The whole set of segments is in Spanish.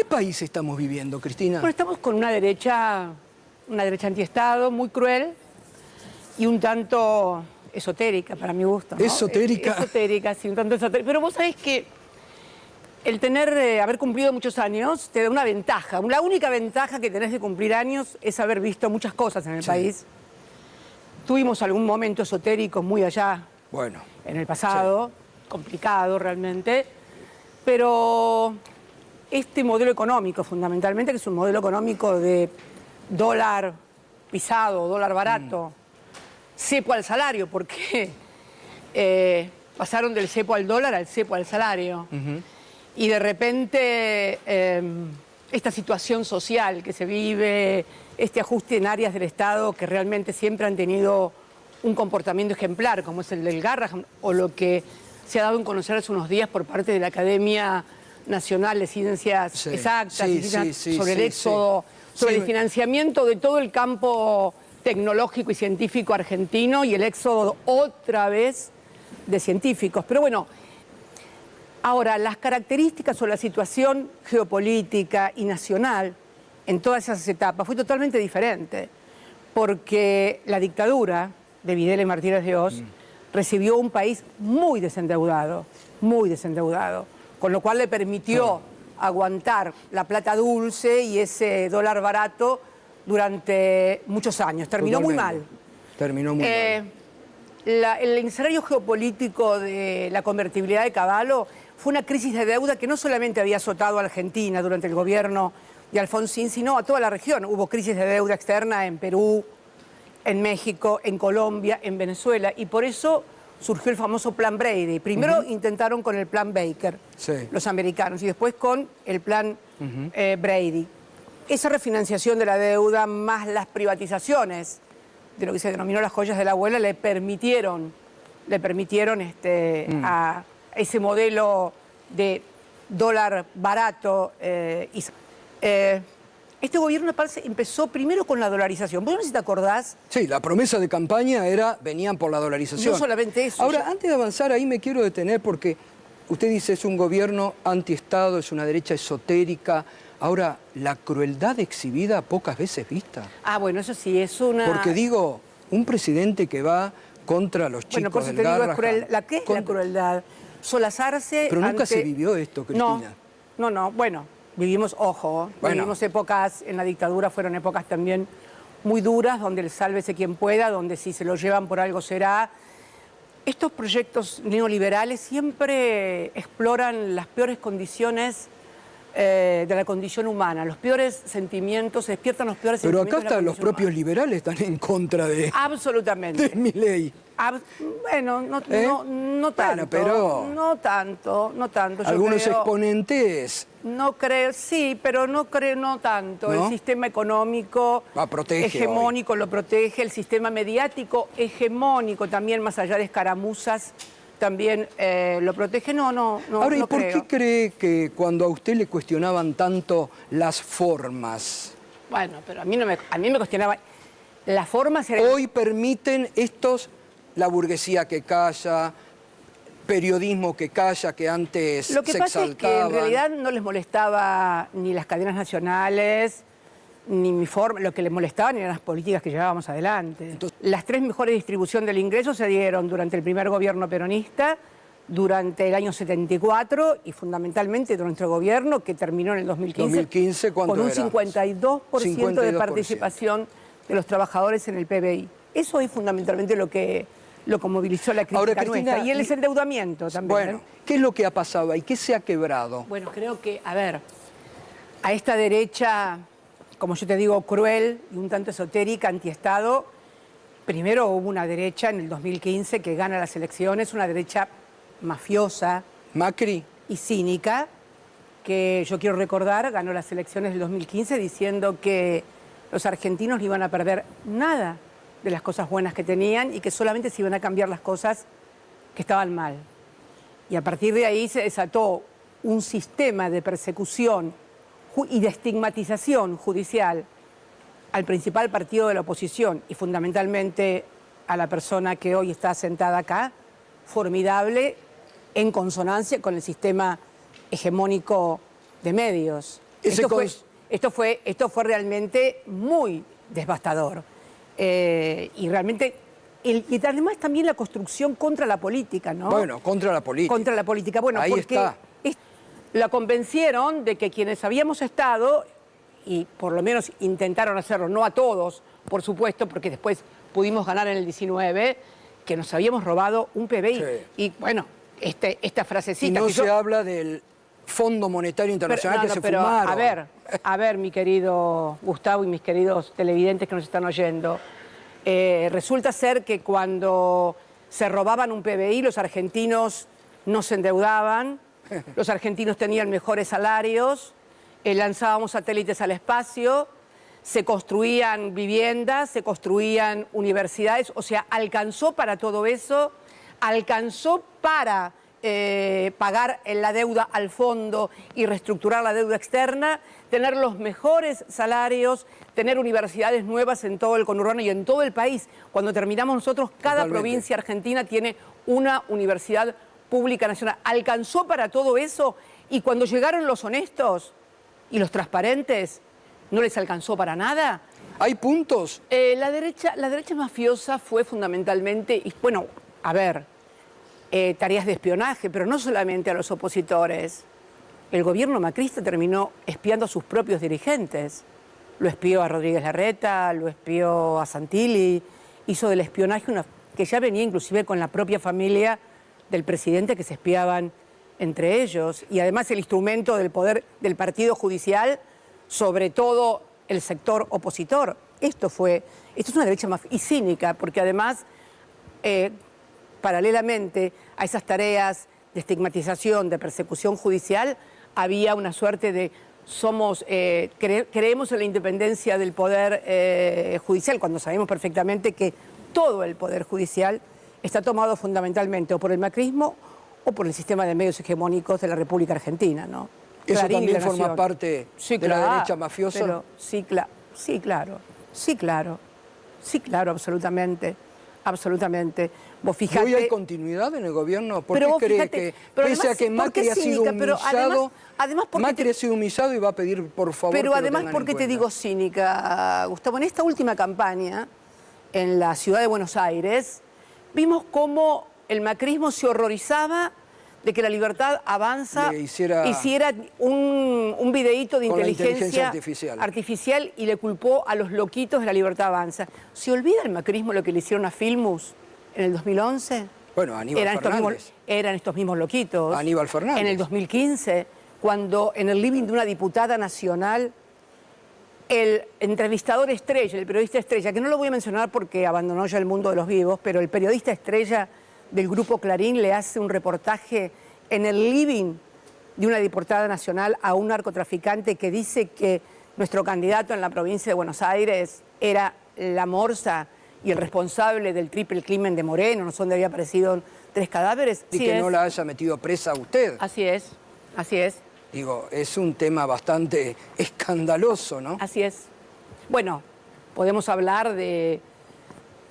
país estamos viviendo, Cristina? Bueno, estamos con una derecha antiestado, muy cruel y un tanto esotérica, para mi gusto, ¿no? ¿Esotérica? Esotérica, sí, un tanto esotérica. Pero vos sabés que el haber cumplido muchos años te da una ventaja. La única ventaja que tenés de cumplir años es haber visto muchas cosas en el país. Tuvimos algún momento esotérico muy allá, bueno, en el pasado, complicado realmente, pero este modelo económico fundamentalmente, que es un modelo económico de dólar pisado, dólar barato, cepo al salario, porque pasaron del cepo al dólar al cepo al salario. Y de repente esta situación social que se vive, este ajuste en áreas del Estado que realmente siempre han tenido un comportamiento ejemplar, como es el del Garrahan, o lo que se ha dado en conocer hace unos días por parte de la Academia Nacional de Ciencias Exactas, sobre el éxodo, sobre el financiamiento de todo el campo tecnológico y científico argentino y el éxodo otra vez de científicos. Pero bueno, ahora, las características o la situación geopolítica y nacional en todas esas etapas fue totalmente diferente, porque la dictadura de Videla y Martínez de Oz recibió un país muy desendeudado, con lo cual le permitió aguantar la plata dulce y ese dólar barato durante muchos años. Terminó muy mal. Terminó muy mal. El escenario geopolítico de la convertibilidad de Cavallo fue una crisis de deuda que no solamente había azotado a Argentina durante el gobierno de Alfonsín, sino a toda la región. Hubo crisis de deuda externa en Perú, en México, en Colombia, en Venezuela, y por eso surgió el famoso Plan Brady. Primero intentaron con el Plan Baker, los americanos, y después con el Plan Brady. Esa refinanciación de la deuda más las privatizaciones de lo que se denominó las joyas de la abuela le permitieron a ese modelo de dólar barato. Este gobierno empezó primero con la dolarización. ¿Vos no sé si te acordás? Sí, la promesa de campaña venían por la dolarización. No solamente eso. Ahora, antes de avanzar ahí me quiero detener porque usted dice es un gobierno antiestado, es una derecha esotérica. Ahora, la crueldad exhibida pocas veces vista. Ah, bueno, eso sí, es una... Porque digo, un presidente que va contra los chicos por eso del te digo, Garrahan... es cruel. ¿Qué es la crueldad? Solazarse Pero nunca se vivió esto, Cristina. No, bueno, vivimos épocas, en la dictadura fueron épocas también muy duras, donde el sálvese quien pueda, donde si se lo llevan por algo será. Estos proyectos neoliberales siempre exploran las peores condiciones de la condición humana, los peores sentimientos, se despiertan los peores sentimientos. Pero acá hasta los propios liberales están en contra de... Absolutamente. De Milei. Bueno, no tanto. Bueno, pero... No tanto. Algunos exponentes... No creo, sí, pero no tanto. ¿No? El sistema económico hegemónico lo protege, el sistema mediático hegemónico también, más allá de escaramuzas, también lo protege. Ahora, ¿y por qué cree que cuando a usted le cuestionaban tanto las formas? Bueno, pero a mí me cuestionaban. Las formas eran... Hoy permiten la burguesía que calla, periodismo que calla, que antes se exaltaban. Lo que pasa es que en realidad no les molestaba ni las cadenas nacionales, ni mi forma. Lo que les molestaban eran las políticas que llevábamos adelante. Entonces, las tres mejores distribuciones del ingreso se dieron durante el primer gobierno peronista, durante el año 74 y fundamentalmente durante nuestro gobierno que terminó en el 2015 con un 52% de participación de los trabajadores en el PBI. Eso es fundamentalmente lo que movilizó la crítica. Ahora, Cristina, nuestra. Y el desendeudamiento también. Bueno, ¿qué es lo que ha pasado ahí? ¿Qué se ha quebrado? Bueno, creo que, a esta derecha, como yo te digo, cruel y un tanto esotérica, antiestado, primero hubo una derecha en el 2015 que gana las elecciones, una derecha mafiosa. Macri. Y cínica, que yo quiero recordar, ganó las elecciones del 2015 diciendo que los argentinos no iban a perder nada de las cosas buenas que tenían y que solamente se iban a cambiar las cosas que estaban mal. Y a partir de ahí se desató un sistema de persecución y de estigmatización judicial al principal partido de la oposición y fundamentalmente a la persona que hoy está sentada acá, formidable, en consonancia con el sistema hegemónico de medios. Esto fue realmente muy devastador. Y realmente, y además también la construcción contra la política, ¿no? Bueno, contra la política. Contra la política. Bueno, ahí porque está. La convencieron de que quienes habíamos estado, y por lo menos intentaron hacerlo, no a todos, por supuesto, porque después pudimos ganar en el 19, que nos habíamos robado un PBI. Sí. Y bueno, esta frasecita... Y no que se habla del Fondo Monetario Internacional que se pero, fumaron. a ver, mi querido Gustavo y mis queridos televidentes que nos están oyendo, resulta ser que cuando se robaban un PBI, los argentinos no se endeudaban, los argentinos tenían mejores salarios, lanzábamos satélites al espacio, se construían viviendas, se construían universidades, o sea, alcanzó para todo eso, alcanzó para pagar la deuda al fondo y reestructurar la deuda externa, tener los mejores salarios, tener universidades nuevas en todo el conurbano y en todo el país. Cuando terminamos nosotros, cada provincia argentina tiene una universidad pública nacional. Alcanzó para todo eso y cuando llegaron los honestos y los transparentes, ¿no les alcanzó para nada? ¿Hay puntos? La derecha mafiosa fue fundamentalmente, bueno, a ver, tareas de espionaje, pero no solamente a los opositores. El gobierno macrista terminó espiando a sus propios dirigentes. Lo espió a Rodríguez Larreta, lo espió a Santilli, hizo del espionaje que ya venía inclusive con la propia familia del presidente, que se espiaban entre ellos. Y además el instrumento del poder del partido judicial sobre todo el sector opositor. Esto es una derecha mafiosa y cínica, porque además, paralelamente a esas tareas de estigmatización, de persecución judicial, había una suerte de creemos en la independencia del poder judicial, cuando sabemos perfectamente que todo el poder judicial está tomado fundamentalmente o por el macrismo o por el sistema de medios hegemónicos de la República Argentina, ¿no? ¿Eso Clarín también forma parte de la derecha mafiosa? Pero, sí, claro, absolutamente. Vos fijate... ¿Hoy hay continuidad en el gobierno? ¿Por pero qué cree fíjate, que, pero pese además, a que Macri ha sido humillado, Macri ha sido humillado y va a pedir, por favor, pero que además, lo ¿por qué te tengan en digo cínica, Gustavo? En esta última campaña, en la ciudad de Buenos Aires, vimos cómo el macrismo se horrorizaba de que La Libertad Avanza hiciera un videíto de inteligencia artificial y le culpó a los loquitos de La Libertad Avanza. ¿Se olvida el macrismo lo que le hicieron a Filmus en el 2011? Bueno, Aníbal Fernández. Eran estos mismos loquitos. Aníbal Fernández. En el 2015, cuando en el living de una diputada nacional, el entrevistador estrella, el periodista estrella, que no lo voy a mencionar porque abandonó ya el mundo de los vivos, pero el periodista estrella del Grupo Clarín le hace un reportaje en el living de una diputada nacional a un narcotraficante que dice que nuestro candidato en la provincia de Buenos Aires era la morsa y el responsable del triple crimen de Moreno, no sé dónde había aparecido 3 cadáveres. Y que no la haya metido presa a usted. Así es. Digo, es un tema bastante escandaloso, ¿no? Así es. Bueno, podemos hablar de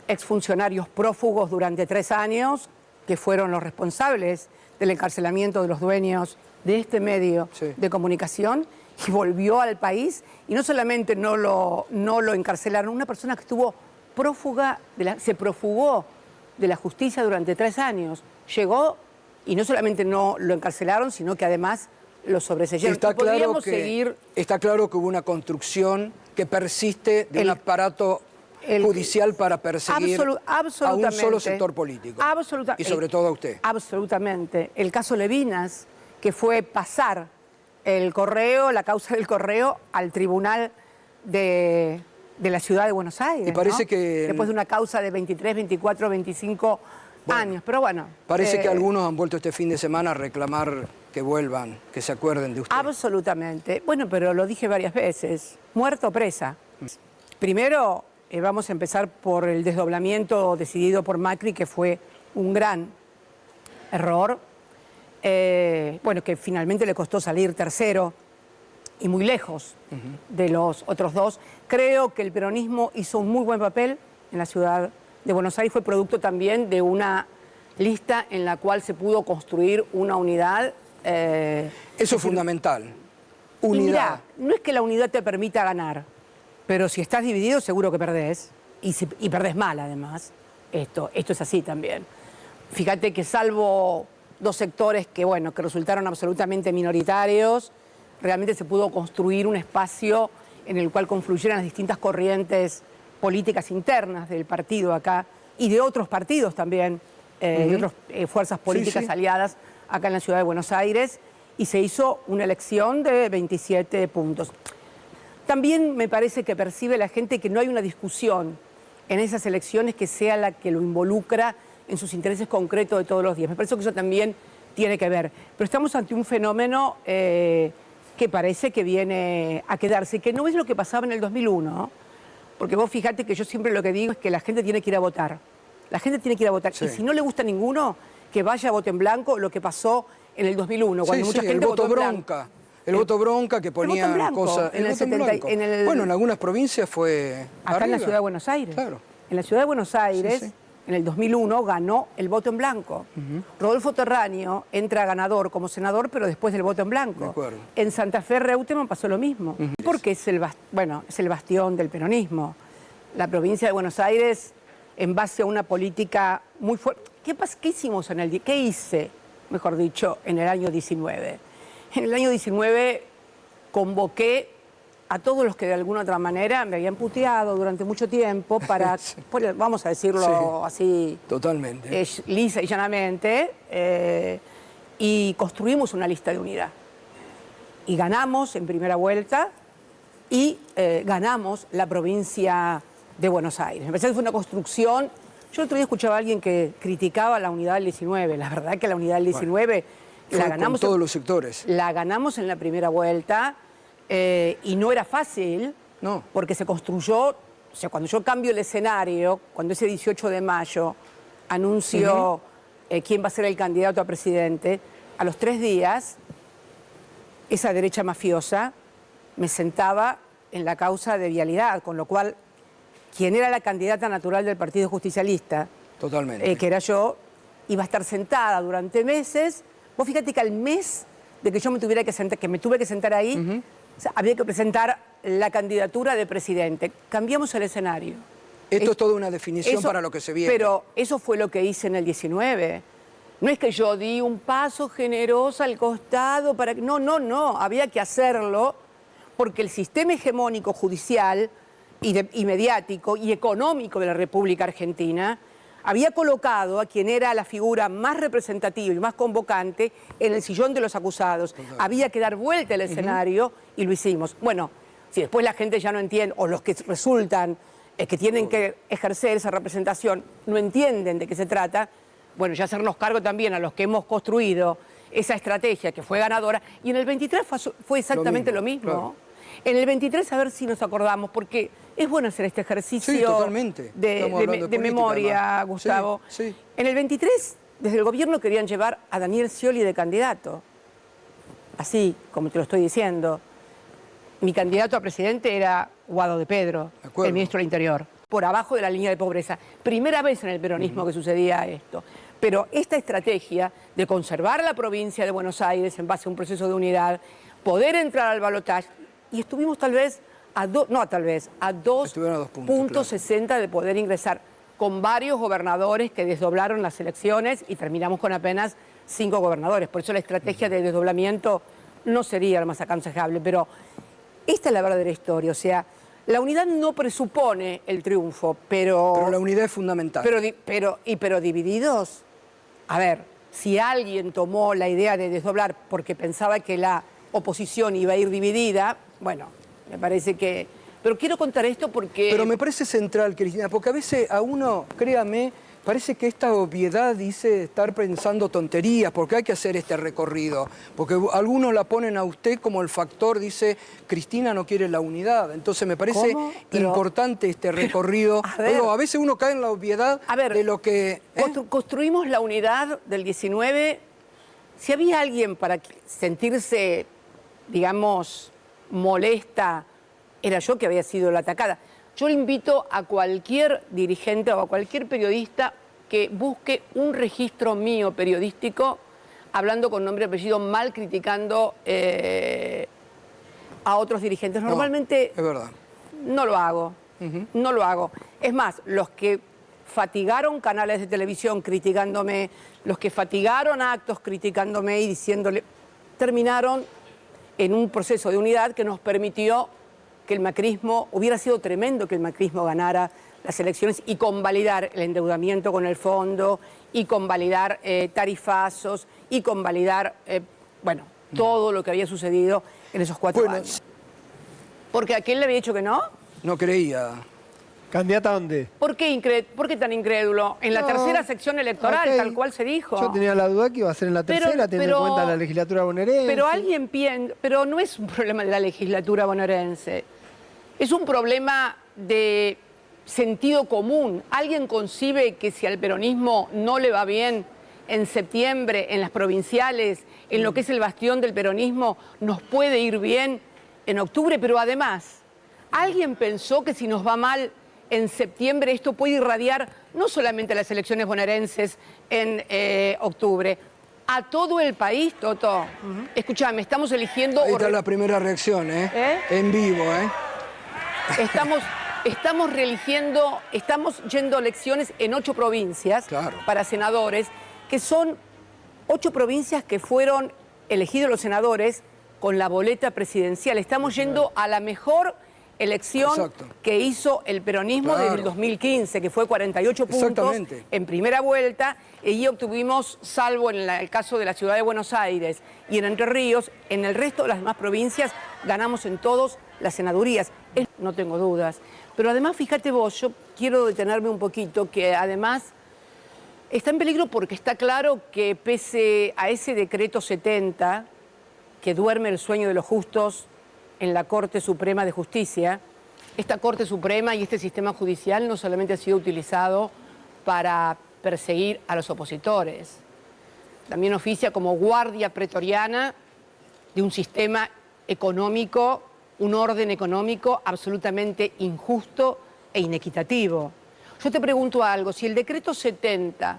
exfuncionarios prófugos durante 3 años, que fueron los responsables del encarcelamiento de los dueños de este medio de comunicación, y volvió al país, y no solamente no lo encarcelaron, una persona que estuvo se profugó de la justicia durante 3 años, llegó y no solamente no lo encarcelaron, sino que además lo sobreseyeron. Está claro que hubo una construcción que persiste de un aparato judicial para perseguir a un solo sector político. Y sobre todo a usted. Absolutamente. El caso Levinas, que fue pasar la causa del correo al tribunal de la ciudad de Buenos Aires. Y parece que... Después de una causa de 23, 24, 25 años. Pero bueno. Parece que algunos han vuelto este fin de semana a reclamar que vuelvan, que se acuerden de usted. Absolutamente. Bueno, pero lo dije varias veces. Muerto o presa. Primero, vamos a empezar por el desdoblamiento decidido por Macri, que fue un gran error. Bueno, que finalmente le costó salir tercero y muy lejos de los otros dos. Creo que el peronismo hizo un muy buen papel en la ciudad de Buenos Aires. Fue producto también de una lista en la cual se pudo construir una unidad. Eso es fundamental. unidad. Y mirá, no es que la unidad te permita ganar, pero si estás dividido seguro que perdés, y perdés mal además. Esto es así también. Fíjate que salvo dos sectores que resultaron absolutamente minoritarios, realmente se pudo construir un espacio en el cual confluyeran las distintas corrientes políticas internas del partido acá y de otros partidos también, de otras fuerzas políticas aliadas acá en la ciudad de Buenos Aires, y se hizo una elección de 27 puntos. También me parece que percibe la gente que no hay una discusión en esas elecciones que sea la que lo involucra en sus intereses concretos de todos los días. Me parece que eso también tiene que ver. Pero estamos ante un fenómeno que parece que viene a quedarse, que no es lo que pasaba en el 2001, ¿no? Porque vos fíjate que yo siempre lo que digo es que la gente tiene que ir a votar. La gente tiene que ir a votar. Sí. Y si no le gusta ninguno, que vaya a voto en blanco, lo que pasó en el 2001, cuando mucha gente votó en blanco. El voto bronca que ponía cosas... En el 70, bueno, en algunas provincias fue acá arriba. En la ciudad de Buenos Aires. Claro. En la ciudad de Buenos Aires, en el 2001, ganó el voto en blanco. Rodolfo Terráneo entra ganador como senador, pero después del voto en blanco. De acuerdo. En Santa Fe, Reutemann pasó lo mismo. Porque es el bastión del peronismo. La provincia de Buenos Aires, en base a una política muy fuerte... ¿Qué hicimos ¿Qué hice, mejor dicho, en el año 19? En el año 19 convoqué a todos los que de alguna otra manera me habían puteado durante mucho tiempo para, vamos a decirlo así... Totalmente. Lisa y llanamente, y construimos una lista de unidad. Y ganamos en primera vuelta y ganamos la provincia de Buenos Aires. Me parece que fue una construcción... Yo el otro día escuchaba a alguien que criticaba la unidad del 19. La verdad que la unidad del 19... la ganamos con todos los sectores. La ganamos en la primera vuelta y no era fácil, porque se construyó, o sea, cuando yo cambio el escenario, cuando ese 18 de mayo anuncio quién va a ser el candidato a presidente, a los 3 días, esa derecha mafiosa me sentaba en la causa de vialidad, con lo cual, quien era la candidata natural del Partido Justicialista, totalmente, que era yo, iba a estar sentada durante meses. Vos fíjate que al mes de que yo me tuve que sentar ahí, o sea, había que presentar la candidatura de presidente. Cambiamos el escenario. Esto es toda una definición para lo que se viene. Pero eso fue lo que hice en el 19. No es que yo di un paso generoso al costado para... No. Había que hacerlo porque el sistema hegemónico judicial y mediático y económico de la República Argentina había colocado a quien era la figura más representativa y más convocante en el sillón de los acusados. Había que dar vuelta al escenario y lo hicimos. Bueno, si después la gente ya no entiende, o los que resultan que tienen que ejercer esa representación no entienden de qué se trata, bueno, ya hacernos cargo también a los que hemos construido esa estrategia que fue ganadora. Y en el 23 fue exactamente lo mismo. Claro. En el 23, a ver si nos acordamos, porque es bueno hacer este ejercicio de memoria, además. Gustavo. Sí. En el 23, desde el gobierno querían llevar a Daniel Scioli de candidato. Así, como te lo estoy diciendo. Mi candidato a presidente era Guado de Pedro, el ministro del Interior, por abajo de la línea de pobreza. Primera vez en el peronismo que sucedía esto. Pero esta estrategia de conservar la provincia de Buenos Aires en base a un proceso de unidad, poder entrar al balotaje, y estuvimos tal vez a 2,60 puntos de poder ingresar, con varios gobernadores que desdoblaron las elecciones y terminamos con apenas 5 gobernadores. Por eso la estrategia de desdoblamiento no sería la más aconsejable, pero esta es la verdadera historia. O sea, la unidad no presupone el triunfo, pero la unidad es fundamental. Pero divididos, a ver, si alguien tomó la idea de desdoblar porque pensaba que la oposición iba a ir dividida, bueno, me parece que... Pero quiero contar esto porque... Pero me parece central, Cristina, porque a veces a uno, créame, parece que esta obviedad dice estar pensando tonterías, porque hay que hacer este recorrido. Porque algunos la ponen a usted como el factor, dice, Cristina no quiere la unidad. Entonces me parece importante este recorrido. A veces uno cae en la obviedad de lo que... Construimos la unidad del 19. Si había alguien para sentirse, digamos, molesta, era yo que había sido la atacada. Yo le invito a cualquier dirigente o a cualquier periodista que busque un registro mío periodístico hablando con nombre y apellido mal, criticando a otros dirigentes. Normalmente es verdad. no lo hago, no lo hago. Es más, los que fatigaron canales de televisión criticándome, los que fatigaron actos criticándome y diciéndole, terminaron en un proceso de unidad que nos permitió que el macrismo, hubiera sido tremendo que el macrismo ganara las elecciones y convalidar el endeudamiento con el fondo, y convalidar tarifazos, y convalidar, bueno, todo lo que había sucedido en esos 4 años. Porque aquel le había dicho que no. No creía. ¿Candidata a dónde? ¿Por qué tan incrédulo? En la tercera sección electoral, ok. tal cual se dijo. Yo tenía la duda que iba a ser en la tercera, teniendo en cuenta la legislatura bonaerense. Pero alguien piensa, pero no es un problema de la legislatura bonaerense. Es un problema de sentido común. Alguien concibe que si al peronismo no le va bien en septiembre, en las provinciales, en lo que es el bastión del peronismo, nos puede ir bien en octubre, pero además, alguien pensó que si nos va mal en septiembre, esto puede irradiar no solamente a las elecciones bonaerenses en octubre, a todo el país, Toto. Escuchame, estamos eligiendo... Ahí está la primera reacción, en vivo, Estamos reeligiendo, estamos yendo a elecciones en 8 provincias para senadores, que son 8 provincias que fueron elegidos los senadores con la boleta presidencial. Estamos yendo a la mejor elección que hizo el peronismo desde el 2015, que fue 48 puntos en primera vuelta, y obtuvimos, salvo en el caso de la ciudad de Buenos Aires y en Entre Ríos, en el resto de las demás provincias ganamos en todas las senadurías. No tengo dudas. Pero además, fíjate vos, yo quiero detenerme un poquito, que además está en peligro porque está claro que pese a ese decreto 70, que duerme el sueño de los justos en la Corte Suprema de Justicia, esta Corte Suprema y este sistema judicial no solamente ha sido utilizado para perseguir a los opositores, también oficia como guardia pretoriana de un sistema económico, un orden económico absolutamente injusto e inequitativo. Yo te pregunto algo, si el decreto 70,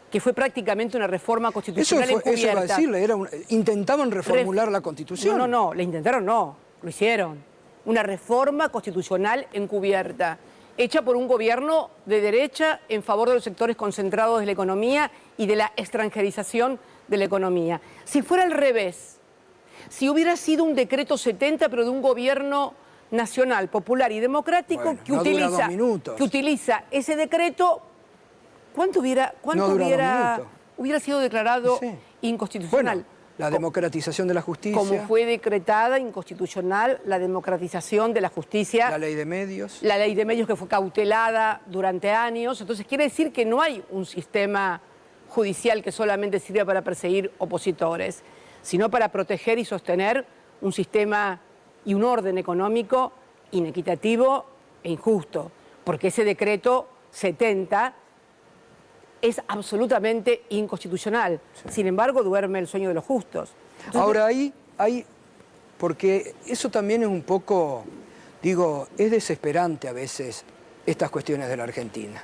que fue prácticamente una reforma constitucional encubierta... Eso va a decirle, intentaban reformular la Constitución. No, la intentaron no, lo hicieron. Una reforma constitucional encubierta, hecha por un gobierno de derecha en favor de los sectores concentrados de la economía y de la extranjerización de la economía. Si fuera al revés, si hubiera sido un decreto 70, pero de un gobierno nacional, popular y democrático, que utiliza ese decreto, ¿cuánto hubiera sido declarado inconstitucional? Bueno, la democratización de la justicia. Como fue decretada inconstitucional la democratización de la justicia. La ley de medios. La ley de medios, que fue cautelada durante años. Entonces quiere decir que no hay un sistema judicial que solamente sirva para perseguir opositores, sino para proteger y sostener un sistema y un orden económico inequitativo e injusto, porque ese decreto 70 es absolutamente inconstitucional. Sin embargo, duerme el sueño de los justos. Entonces, ahora ahí, porque eso también es un poco, digo, es desesperante a veces estas cuestiones de la Argentina,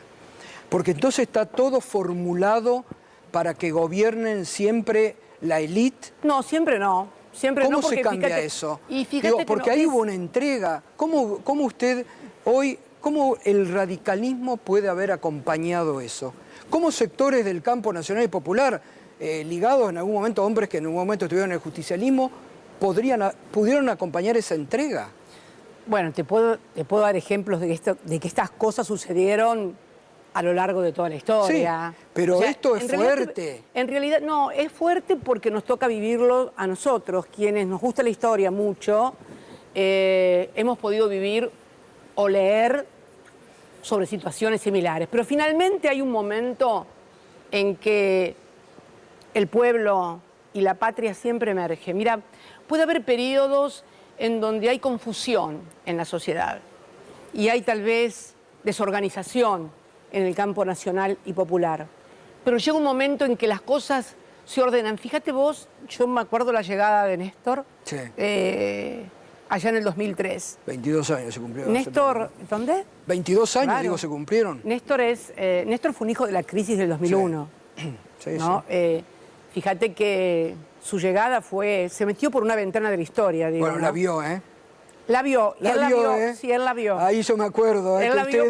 porque entonces está todo formulado para que gobiernen siempre la élite. No, siempre no. ¿Cómo se cambia eso? Y fíjate porque ahí hubo una entrega. ¿Cómo usted hoy, cómo el radicalismo puede haber acompañado eso? ¿Cómo sectores del campo nacional y popular, ligados en algún momento, hombres que en un momento estuvieron en el justicialismo, pudieron acompañar esa entrega? Bueno, te puedo dar ejemplos de que estas cosas sucedieron a lo largo de toda la historia. Sí, pero esto es fuerte. En realidad, no, es fuerte porque nos toca vivirlo a nosotros, quienes nos gusta la historia mucho, hemos podido vivir o leer sobre situaciones similares. Pero finalmente hay un momento en que el pueblo y la patria siempre emergen. Mira, puede haber periodos en donde hay confusión en la sociedad y hay tal vez desorganización en el campo nacional y popular. Pero llega un momento en que las cosas se ordenan. Fíjate vos, yo me acuerdo la llegada de Néstor, allá en el 2003. 22 años se cumplieron. Néstor, ¿dónde? 22 años, digo, se cumplieron. Néstor fue un hijo de la crisis del 2001. Sí, ¿no? fíjate que su llegada se metió por una ventana de la historia, digo. Bueno, ¿no? la vio, ¿eh? La vio, La él la vio, vio, ¿eh? sí, él la vio. Ahí yo me acuerdo, Él que la vio.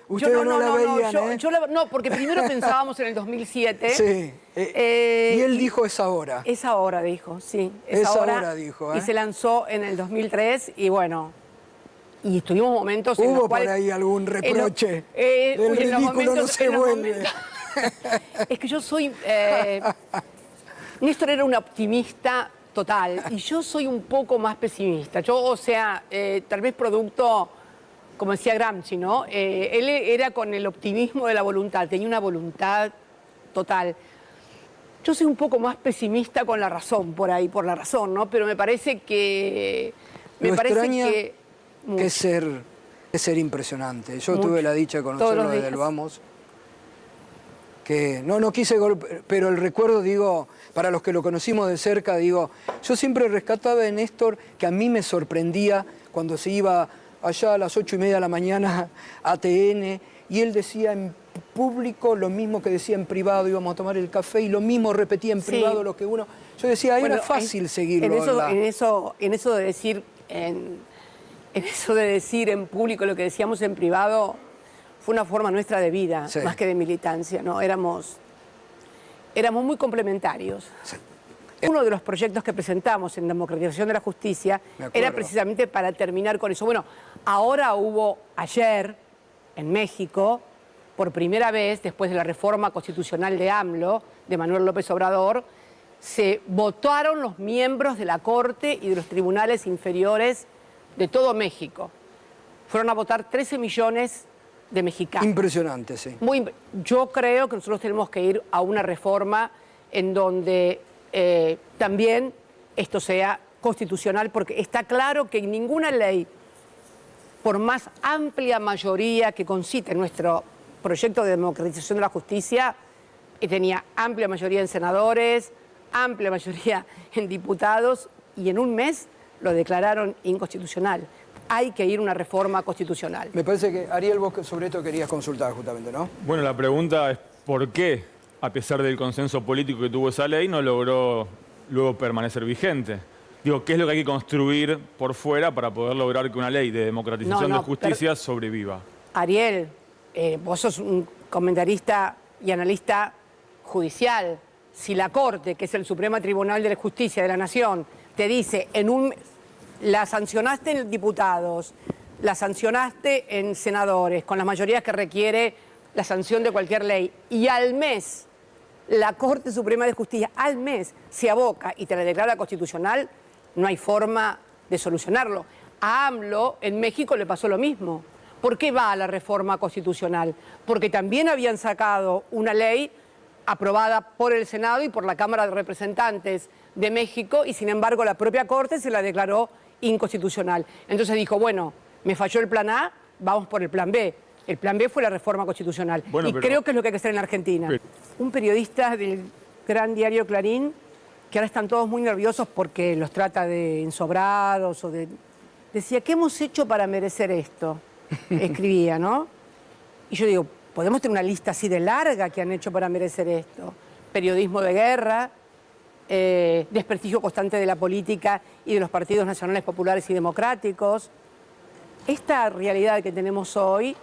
ustedes no la veían, ¿eh? No, porque primero pensábamos en el 2007. Sí, y él dijo es ahora. Es ahora, dijo, sí. Es ahora, dijo, ¿eh? Y se lanzó en el 2003 y bueno, y tuvimos momentos en los Hubo cuales... por ahí algún reproche. en Del los ridículo no momentos- se en los vuelve. momentos- Es que yo soy... Néstor era un optimista total y yo soy un poco más pesimista. Yo, o sea, tal vez producto, como decía Gramsci, ¿no? Él era con el optimismo de la voluntad, tenía una voluntad total. Yo soy un poco más pesimista con la razón, por ahí, por la razón, ¿no? Pero me parece que... Lo extraña que que es ser impresionante. Yo Mucho. tuve la dicha de Todos conocerlo los desde el días. Vamos. Que no quise pero el recuerdo, digo, para los que lo conocimos de cerca, digo, yo siempre rescataba de Néstor que a mí me sorprendía cuando se iba allá a las 8:30 de la mañana a TN y él decía en público lo mismo que decía en privado, íbamos a tomar el café y lo mismo repetía en Sí. privado lo que uno... Yo decía, Bueno, era fácil seguirlo. En eso de decir, en eso de decir en público lo que decíamos en privado, fue una forma nuestra de vida, Sí. más que de militancia, ¿no? Éramos muy complementarios. Sí. Uno de los proyectos que presentamos en Democratización de la Justicia Me acuerdo. era precisamente para terminar con eso. Bueno, ahora hubo ayer en México, por primera vez, después de la reforma constitucional de AMLO, de Manuel López Obrador, se votaron los miembros de la Corte y de los tribunales inferiores de todo México. Fueron a votar 13 millones de mexicanos. Impresionante, sí. Yo creo que nosotros tenemos que ir a una reforma en donde también esto sea constitucional, porque está claro que ninguna ley, por más amplia mayoría que concite nuestro proyecto de democratización de la justicia, tenía amplia mayoría en senadores, amplia mayoría en diputados, y en un mes lo declararon inconstitucional. Hay que ir a una reforma constitucional. Me parece que, Ariel, vos sobre esto querías consultar justamente, ¿no? Bueno, la pregunta es ¿por qué, a pesar del consenso político que tuvo esa ley, no logró luego permanecer vigente? Digo, ¿qué es lo que hay que construir por fuera para poder lograr que una ley de democratización de justicia sobreviva? Ariel, vos sos un comentarista y analista judicial. Si la Corte, que es el Supremo Tribunal de la Justicia de la Nación, te dice la sancionaste en diputados, la sancionaste en senadores, con las mayorías que requiere la sanción de cualquier ley, y al mes la Corte Suprema de Justicia, al mes, se aboca y te la declara constitucional, no hay forma de solucionarlo. A AMLO en México le pasó lo mismo. ¿Por qué va a la reforma constitucional? Porque también habían sacado una ley aprobada por el Senado y por la Cámara de Representantes de México, y sin embargo la propia Corte se la declaró inconstitucional. Entonces dijo, bueno, me falló el plan A, vamos por el plan B. El plan B fue la reforma constitucional. Bueno, y creo que es lo que hay que hacer en la Argentina. Pero- Un periodista del gran diario Clarín, que ahora están todos muy nerviosos porque los trata de ensobrados decía, ¿qué hemos hecho para merecer esto? Escribía, ¿no? Y yo digo, podemos tener una lista así de larga que han hecho para merecer esto. Periodismo de guerra, desprestigio constante de la política y de los partidos nacionales populares y democráticos. Esta realidad que tenemos hoy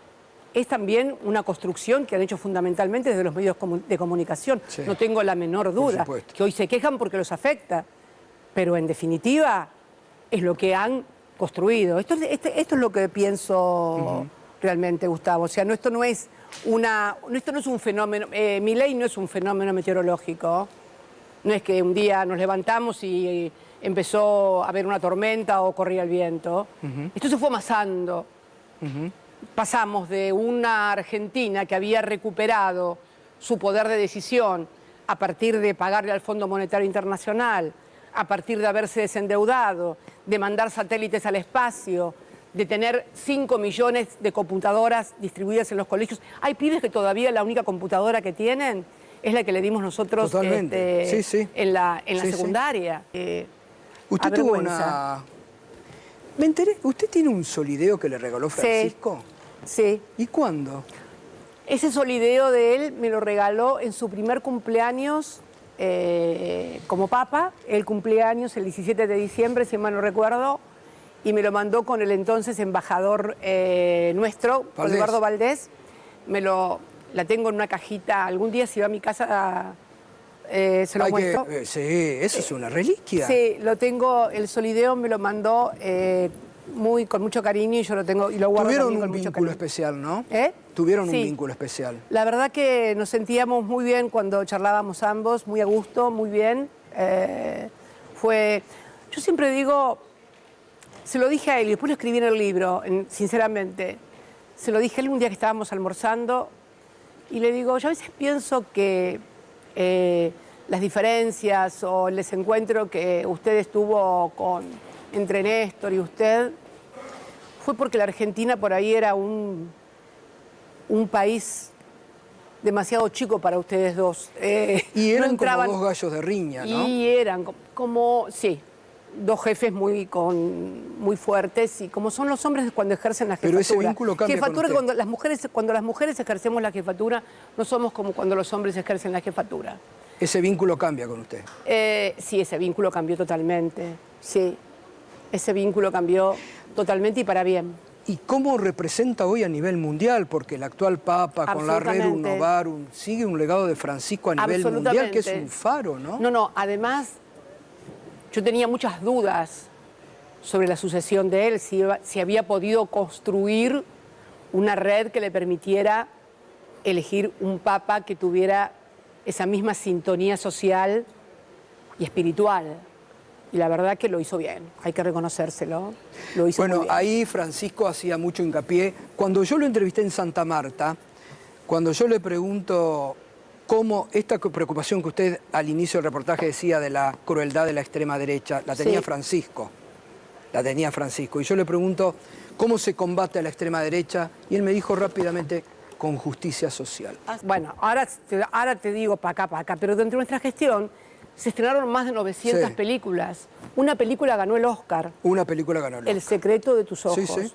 es también una construcción que han hecho fundamentalmente desde los medios de comunicación. Sí. No tengo la menor duda, supuesto. que hoy se quejan porque los afecta, pero en definitiva es lo que han construido. Esto es lo que pienso realmente, Gustavo. O sea, esto no es un fenómeno, Milei no es un fenómeno meteorológico. No es que un día nos levantamos y empezó a haber una tormenta o corría el viento. Esto se fue amasando. Pasamos de una Argentina que había recuperado su poder de decisión a partir de pagarle al Fondo Monetario Internacional, a partir de haberse desendeudado, de mandar satélites al espacio, de tener 5 millones de computadoras distribuidas en los colegios. Hay pibes que todavía la única computadora que tienen es la que le dimos nosotros Totalmente. Sí, sí. en la Sí, sí. secundaria. Usted tuvo Avergüenza. Me enteré, ¿usted tiene un solideo que le regaló Francisco? Sí. ¿Y cuándo? Ese solideo de él me lo regaló en su primer cumpleaños como papa. Él cumplía años el 17 de diciembre, si mal no recuerdo, y me lo mandó con el entonces embajador nuestro, Valdés. Eduardo Valdés. La tengo en una cajita. Algún día si va a mi casa se lo muestro. Sí, eso es una reliquia. Sí, lo tengo. El Solideo me lo mandó con mucho cariño y yo lo tengo y lo guardo Tuvieron también un con mucho vínculo cariño. especial, ¿no? ¿Eh? Tuvieron un Sí. vínculo especial. La verdad que nos sentíamos muy bien cuando charlábamos ambos, muy a gusto, muy bien. Yo siempre digo, se lo dije a él y después lo escribí en el libro, sinceramente. Se lo dije a él un día que estábamos almorzando y le digo, yo a veces pienso que las diferencias o el desencuentro que usted tuvo entre Néstor y usted fue porque la Argentina por ahí era un país demasiado chico para ustedes dos. Y eran no entraban, como dos gallos de riña, ¿no? Y eran sí, dos jefes muy fuertes y como son los hombres cuando ejercen la jefatura. Pero ese vínculo cambia con Jefatura, usted. cuando las mujeres ejercemos la jefatura, no somos como cuando los hombres ejercen la jefatura. Ese vínculo cambia con usted. Sí, ese vínculo cambió totalmente. Sí, ese vínculo cambió totalmente y para bien. ¿Y cómo representa hoy a nivel mundial? Porque el actual Papa, con la Rerum Absolutamente. Novarum, sigue un legado de Francisco a nivel mundial, que es un faro, ¿no? No, además, yo tenía muchas dudas sobre la sucesión de él, si había podido construir una red que le permitiera elegir un Papa que tuviera esa misma sintonía social y espiritual. Y la verdad que lo hizo bien, hay que reconocérselo. Lo hizo muy Bueno, bien. ahí Francisco hacía mucho hincapié. Cuando yo lo entrevisté en Santa Marta, cuando yo le pregunto cómo esta preocupación que usted al inicio del reportaje decía de la crueldad de la extrema derecha, la tenía Sí. Francisco. La tenía Francisco. Y yo le pregunto cómo se combate a la extrema derecha, y él me dijo rápidamente, con justicia social. Bueno, ahora te digo pa' acá, pero dentro de nuestra gestión se estrenaron más de 900 Sí. películas. Una película ganó el Oscar, Una película ganó el El secreto de tus ojos. Sí, sí.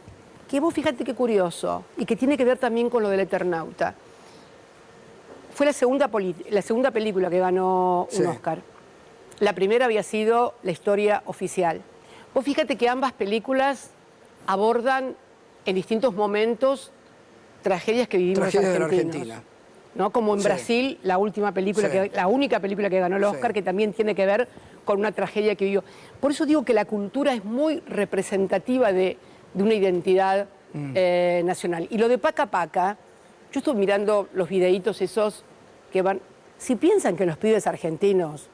Que vos fíjate qué curioso, y que tiene que ver también con lo del Eternauta. Fue la segunda película que ganó Sí. un Oscar. La primera había sido La historia oficial. Vos fíjate que ambas películas abordan en distintos momentos tragedias que vivimos Tragedias de la argentinos. Argentina. ¿No? Como en Sí. Brasil, la única película, Sí. la única película que ganó el Oscar, Sí. que también tiene que ver con una tragedia que vivió. Por eso digo que la cultura es muy representativa de una identidad nacional. Y lo de Paca Paca, yo estuve mirando los videitos esos que van. Si piensan que los pibes argentinos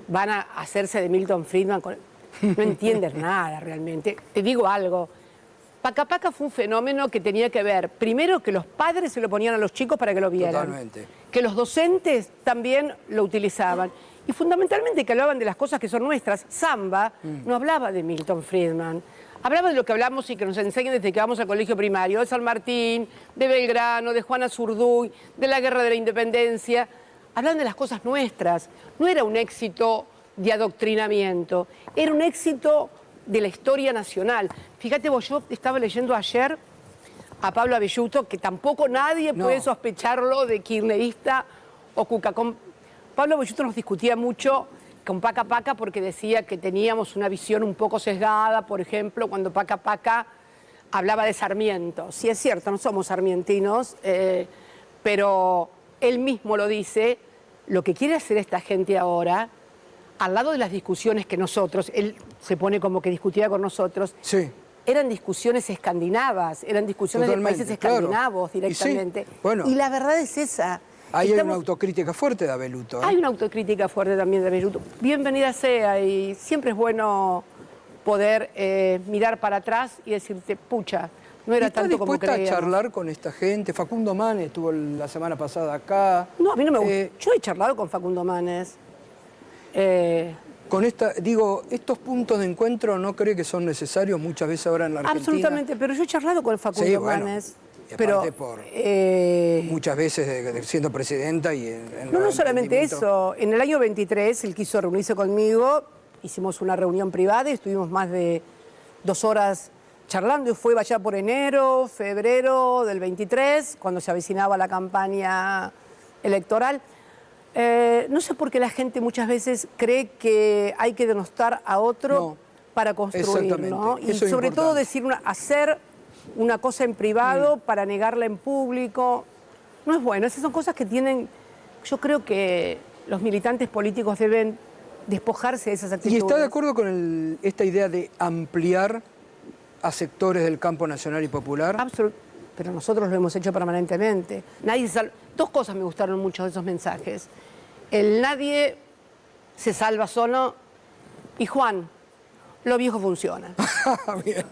van a hacerse de Milton Friedman, no entienden nada realmente. Te digo algo. Paca Paca fue un fenómeno que tenía que ver, primero, que los padres se lo ponían a los chicos para que lo vieran. Totalmente. Que los docentes también lo utilizaban. Y fundamentalmente que hablaban de las cosas que son nuestras. Samba no hablaba de Milton Friedman. Hablaba de lo que hablamos y que nos enseñan desde que vamos al colegio primario, de San Martín, de Belgrano, de Juana Zurduy, de la Guerra de la Independencia. Hablaban de las cosas nuestras. No era un éxito de adoctrinamiento, era un éxito de la historia nacional. Fíjate vos, yo estaba leyendo ayer a Pablo Abelluto, que tampoco nadie puede sospecharlo de kirchnerista o cucacón. Pablo Abelluto nos discutía mucho con Paca Paca porque decía que teníamos una visión un poco sesgada, por ejemplo, cuando Paca Paca hablaba de Sarmiento. Sí, es cierto, no somos sarmientinos, pero él mismo lo dice, lo que quiere hacer esta gente ahora, al lado de las discusiones que nosotros, él se pone como que discutía con nosotros, Sí. eran discusiones escandinavas, eran discusiones Totalmente, de países claro. escandinavos Y sí, directamente. bueno. Y la verdad es esa. Ahí hay Estamos- una autocrítica fuerte de Abeluto. Hay una autocrítica fuerte también de Abelluto. Bienvenida sea, y siempre es bueno poder mirar para atrás y decirte, pucha, no era ¿Está tanto como dispuesta a creíamos. charlar con esta gente? Facundo Manes estuvo la semana pasada acá. No, a mí no me gusta. Yo he charlado con Facundo Manes. Con estos puntos de encuentro no cree que son necesarios muchas veces ahora en la Argentina. Absolutamente, pero yo he charlado con Facundo Sí, bueno, Manes. y Pero, aparte muchas veces siendo presidenta y en no los solamente emprendimientos. eso. En el año 23 él quiso reunirse conmigo, hicimos una reunión privada y estuvimos más de 2 horas charlando y fue allá por enero, febrero del 23, cuando se avecinaba la campaña electoral. No sé por qué la gente muchas veces cree que hay que denostar a otro No, para construir, exactamente. ¿no? Y Eso es sobre todo importante. hacer una cosa en privado para negarla en público. No es bueno. Esas son cosas que tienen... Yo creo que los militantes políticos deben despojarse de esas ¿Y actitudes. está de acuerdo con esta idea de ampliar a sectores del campo nacional y popular? Pero nosotros lo hemos hecho permanentemente. Dos cosas me gustaron mucho de esos mensajes. El nadie se salva solo y Juan, lo viejo funciona. Bien.